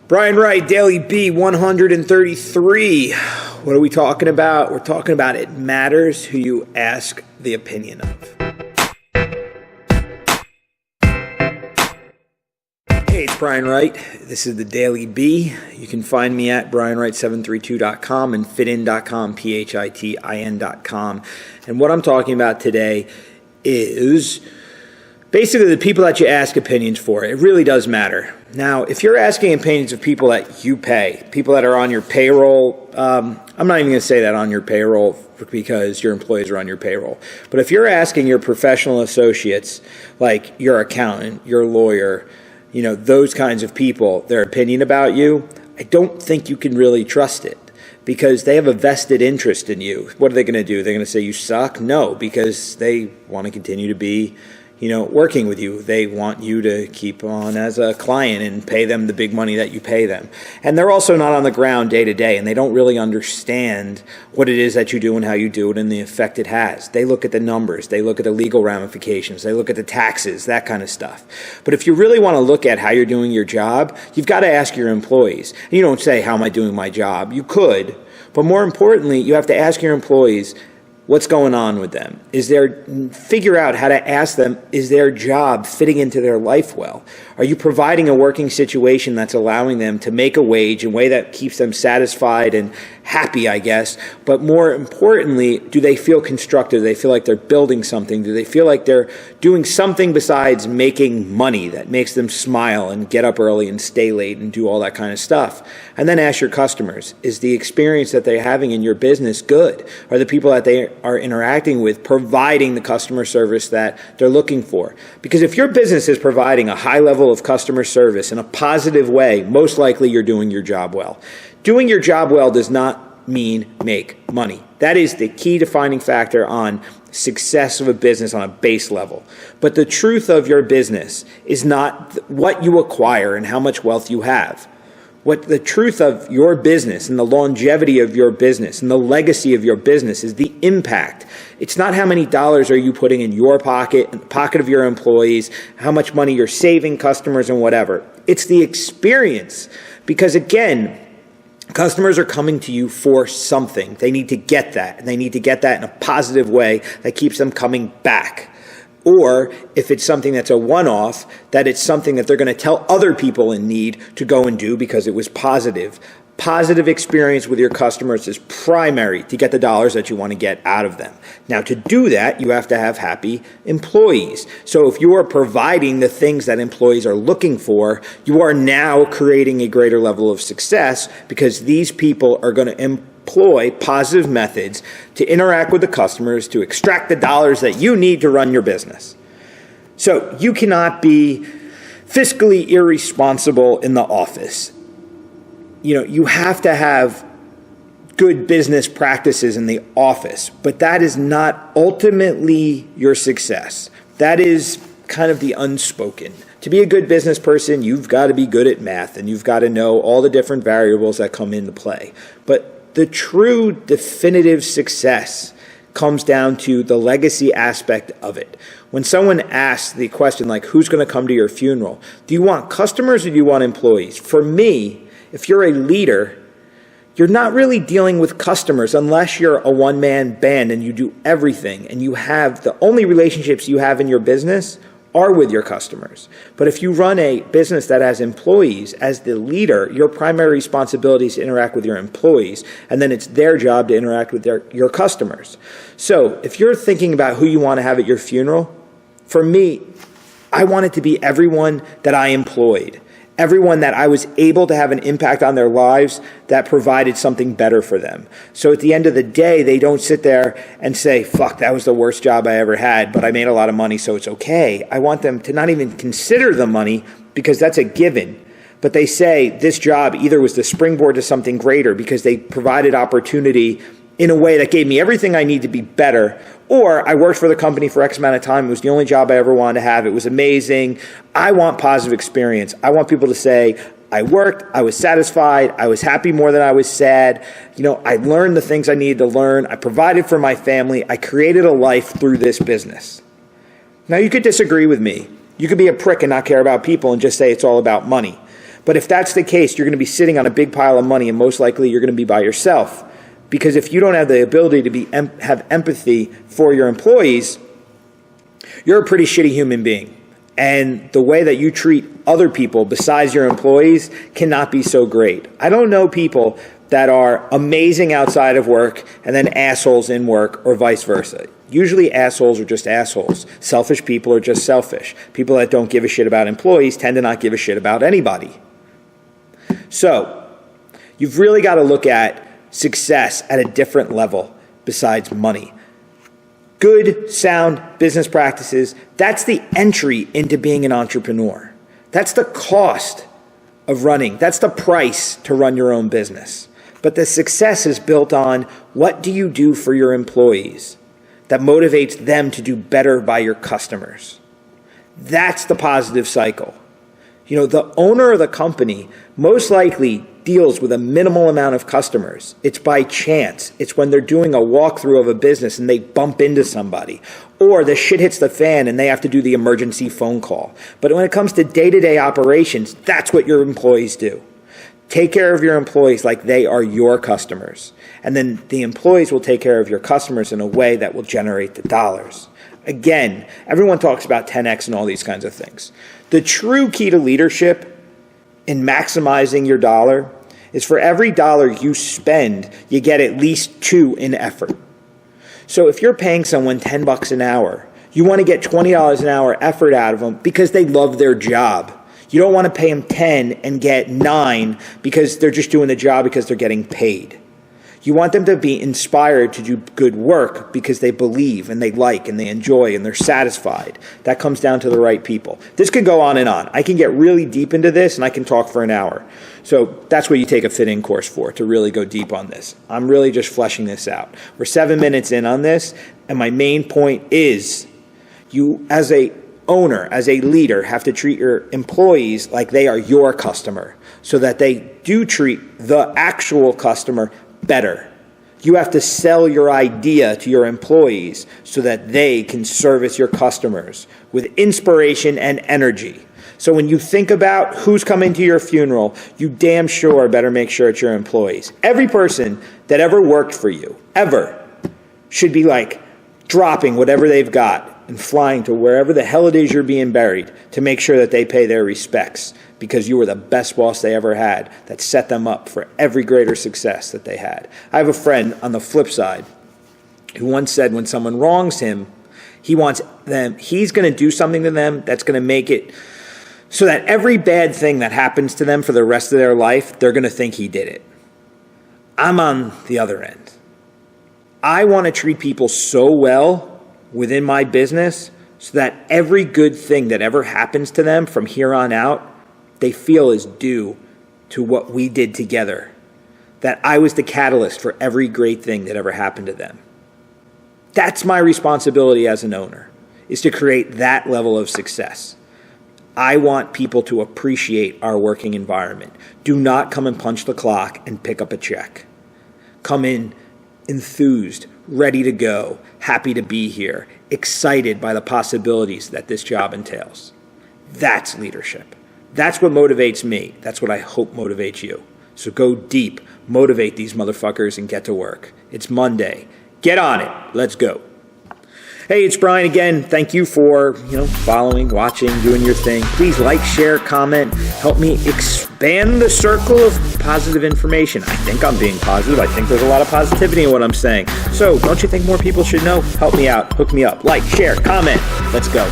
Brian Wright, Daily B 133. What are we talking about? We're talking about it matters who you ask the opinion of. Hey, it's Brian Wright. This is the Daily B. You can find me at brianwright732.com and fitin.com, PHITIN.com. And what I'm talking about today is basically the people that you ask opinions for. It really does matter. Now, if you're asking opinions of people that you pay, people that are on your payroll, I'm not even going to say that on your payroll because your employees are on your payroll. But if you're asking your professional associates, like your accountant, your lawyer, those kinds of people, their opinion about you, I don't think you can really trust it because they have a vested interest in you. What are they going to do? They're going to say you suck? No, because they want to continue to be working with you. They want you to keep on as a client and pay them the big money that you pay them. And they're also not on the ground day to day, and they don't really understand what it is that you do and how you do it and the effect it has. They look at the numbers. They look at the legal ramifications. They look at the taxes, that kind of stuff. But if you really want to look at how you're doing your job, you've got to ask your employees. And you don't say, how am I doing my job? You could, but more importantly, you have to ask your employees, what's going on with them? Figure out how to ask them, is their job fitting into their life well? Are you providing a working situation that's allowing them to make a wage in a way that keeps them satisfied and happy, I guess? But more importantly, do they feel constructive? Do they feel like they're building something? Do they feel like they're doing something besides making money that makes them smile and get up early and stay late and do all that kind of stuff? And then ask your customers, is the experience that they're having in your business good? Are the people that they are interacting with providing the customer service that they're looking for? Because if your business is providing a high level of customer service in a positive way, most likely you're doing your job well. Doing your job well does not mean make money. That is the key defining factor on success of a business on a base level. But the truth of your business is not what you acquire and how much wealth you have. What the truth of your business and the longevity of your business and the legacy of your business is the impact. It's not how many dollars are you putting in your pocket, in the pocket of your employees, how much money you're saving customers and whatever. It's the experience. Because again, customers are coming to you for something. They need to get that. And they need to get that in a positive way that keeps them coming back. Or if it's something that's a one-off, that it's something that they're going to tell other people in need to go and do because it was positive. Positive experience with your customers is primary to get the dollars that you want to get out of them. Now, to do that, you have to have happy employees. So if you are providing the things that employees are looking for, you are now creating a greater level of success because these people are going to employ positive methods to interact with the customers, to extract the dollars that you need to run your business. So you cannot be fiscally irresponsible in the office. You have to have good business practices in the office, but that is not ultimately your success. That is kind of the unspoken. To be a good business person, you've got to be good at math and you've got to know all the different variables that come into play. But the true definitive success comes down to the legacy aspect of it. When someone asks the question like, who's going to come to your funeral? Do you want customers or do you want employees? For me, if you're a leader, you're not really dealing with customers unless you're a one-man band and you do everything and you have the only relationships you have in your business are with your customers. But if you run a business that has employees, as the leader, your primary responsibility is to interact with your employees, and then it's their job to interact with your customers. So if you're thinking about who you want to have at your funeral, for me, I want it to be everyone that I employed. Everyone that I was able to have an impact on their lives that provided something better for them. So at the end of the day, they don't sit there and say, fuck, that was the worst job I ever had, but I made a lot of money, so it's okay. I want them to not even consider the money because that's a given. But they say this job either was the springboard to something greater because they provided opportunity in a way that gave me everything I need to be better, or I worked for the company for X amount of time. It was the only job I ever wanted to have. It was amazing. I want positive experience. I want people to say, I worked, I was satisfied, I was happy more than I was sad. I learned the things I needed to learn. I provided for my family. I created a life through this business. Now, you could disagree with me. You could be a prick and not care about people and just say it's all about money. But if that's the case, you're going to be sitting on a big pile of money, and most likely you're going to be by yourself. Because if you don't have the ability to have empathy for your employees, you're a pretty shitty human being. And the way that you treat other people besides your employees cannot be so great. I don't know people that are amazing outside of work and then assholes in work, or vice versa. Usually assholes are just assholes. Selfish people are just selfish. People that don't give a shit about employees tend to not give a shit about anybody. So you've really got to look at success at a different level besides money. Good, sound business practices, that's the entry into being an entrepreneur. That's the cost of running. That's the price to run your own business. But the success is built on, what do you do for your employees that motivates them to do better by your customers? That's the positive cycle. You know, the owner of the company most likely deals with a minimal amount of customers. It's by chance. It's when they're doing a walkthrough of a business and they bump into somebody, or the shit hits the fan and they have to do the emergency phone call. But when it comes to day-to-day operations, that's what your employees do. Take care of your employees like they are your customers. And then the employees will take care of your customers in a way that will generate the dollars. Again, everyone talks about 10x and all these kinds of things. The true key to leadership in maximizing your dollar is, for every dollar you spend, you get at least 2 in effort. So if you're paying someone $10 an hour, you want to get $20 an hour effort out of them because they love their job. You don't want to pay them 10 and get 9 because they're just doing the job because they're getting paid. You want them to be inspired to do good work because they believe and they like and they enjoy and they're satisfied. That comes down to the right people. This could go on and on. I can get really deep into this and I can talk for an hour. So that's what you take a fit-in course for, to really go deep on this. I'm really just fleshing this out. We're 7 minutes in on this, and my main point is, you as a owner, as a leader, have to treat your employees like they are your customer, so that they do treat the actual customer better. You have to sell your idea to your employees so that they can service your customers with inspiration and energy. So when you think about who's coming to your funeral, you damn sure better make sure it's your employees. Every person that ever worked for you, ever, should be like dropping whatever they've got and flying to wherever the hell it is you're being buried to make sure that they pay their respects, because you were the best boss they ever had that set them up for every greater success that they had. I have a friend on the flip side who once said, when someone wrongs him, he's going to do something to them that's going to make it so that every bad thing that happens to them for the rest of their life, they're going to think he did it. I'm on the other end. I want to treat people so well within my business so that every good thing that ever happens to them from here on out, they feel is due to what we did together. That I was the catalyst for every great thing that ever happened to them. That's my responsibility as an owner, is to create that level of success. I want people to appreciate our working environment. Do not come and punch the clock and pick up a check. Come in enthused, ready to go, happy to be here, excited by the possibilities that this job entails. That's leadership. That's what motivates me. That's what I hope motivates you. So go deep, motivate these motherfuckers, and get to work. It's Monday. Get on it. Let's go. Hey, it's Brian again. Thank you for, following, watching, doing your thing. Please like, share, comment. Help me expand the circle of positive information. I think I'm being positive. I think there's a lot of positivity in what I'm saying. So don't you think more people should know? Help me out. Hook me up. Like, share, comment. Let's go.